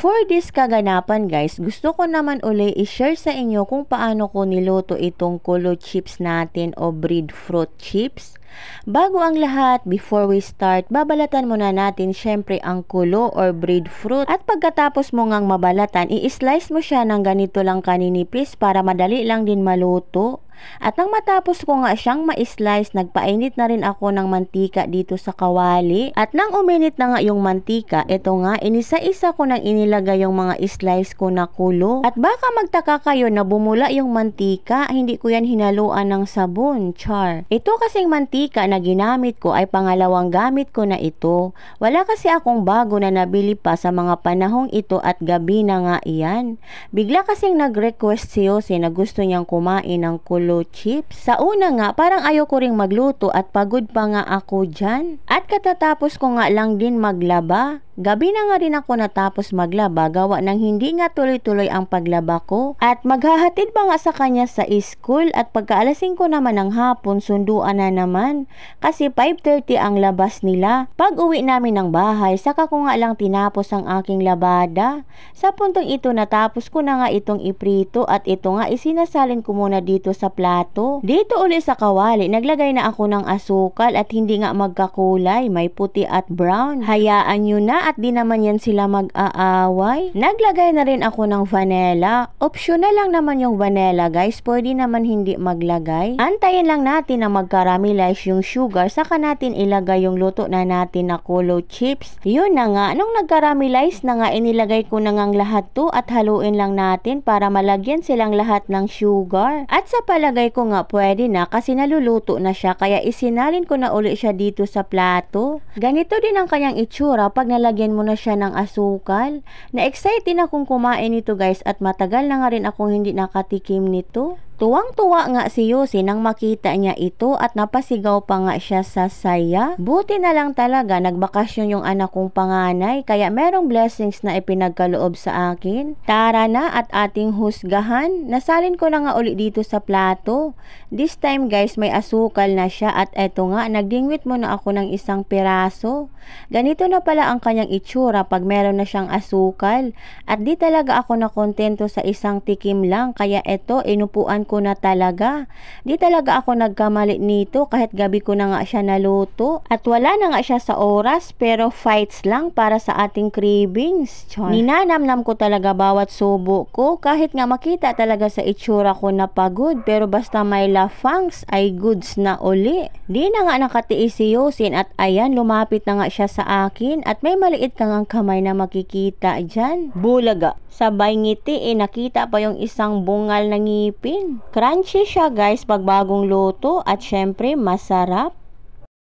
For this kaganapan guys, gusto ko naman uli i-share sa inyo kung paano ko niluto itong kulo chips natin o breadfruit chips. Bago ang lahat, before we start, babalatan muna natin syempre ang kulo or breadfruit. At pagkatapos mo ngang mabalatan, i-slice mo siya ng ganito lang kaninipis para madali lang din maluto. At nang matapos ko nga siyang ma-slice, nagpainit na rin ako ng mantika dito sa kawali. At nang uminit na nga yung mantika, ito nga, inisa-isa ko nang inilagay yung mga slice ko na kulo. At baka magtaka kayo na bumula yung mantika, hindi ko yan hinaluan ng sabon, char. Ito kasing mantika na ginamit ko ay pangalawang gamit ko na ito. Wala kasi akong bago na nabili pa sa mga panahong ito at gabi na nga iyan. Bigla kasing nag-request si Jose na gusto niyang kumain ng kulo chips. Sa una nga, parang ayoko ring magluto at pagod pa nga ako dyan. At katatapos ko nga lang din maglaba. Gabi na nga rin ako natapos maglaba, gawa ng hindi nga tuloy-tuloy ang paglaba ko. At maghahatid pa nga sa kanya sa school at pagkaalasing ko naman ng hapon, sunduan na naman. Kasi 5:30 ang labas nila. Pag uwi namin ng bahay, saka ko nga lang tinapos ang aking labada. Sa puntong ito, natapos ko na nga itong iprito at ito nga isinasalin ko muna dito sa plato. Dito uli sa kawali, naglagay na ako ng asukal at hindi nga magkakulay, may puti at brown. Hayaan nyo na at di naman yan sila mag-aaway. Naglagay na rin ako ng vanilla. Optional lang naman yung vanilla guys, pwede naman hindi maglagay. Antayin lang natin na mag-caramelize yung sugar, saka natin ilagay yung luto na natin na kulo chips. Yun na nga, nung nag-caramelize na nga, inilagay ko na ngang lahat to at haluin lang natin para malagyan silang lahat ng sugar. At sa palagay ko nga pwede na kasi naluluto na siya, kaya isinalin ko na uli siya dito sa plato. Ganito din ang kanyang itsura pag nalagyan mo na siya ng asukal. Na-excite na akong kumain nito guys at matagal na nga rin akong hindi nakatikim nito. Tuwang-tuwa nga si Jose nang makita niya ito at napasigaw pa nga siya sa saya. Buti na lang talaga nagbakasyon yung anak kong panganay kaya merong blessings na ipinagkaloob sa akin. Tara na at ating husgahan. Nasalin ko na nga uli dito sa plato. This time guys may asukal na siya at eto nga nagdingwit muna ako ng isang piraso. Ganito na pala ang kanyang itsura pag meron na siyang asukal. At di talaga ako nakontento sa isang tikim lang kaya eto inupuan ko na talaga. Di talaga ako nagkamali nito kahit gabi ko na nga siya naluto. At wala na nga siya sa oras pero fights lang para sa ating cravings. Ninanamnam ko talaga bawat subo ko kahit nga makita talaga sa itsura ko na pagod pero basta may lafangs ay goods na uli. Di na nga nakatiis si Yosin at ayan lumapit na nga siya sa akin at may maliit kang kamay na makikita dyan. Bulaga. Sabay ngiti nakita pa yung isang bungal na ngipin. Crunchy siya guys pag bagong luto at syempre masarap.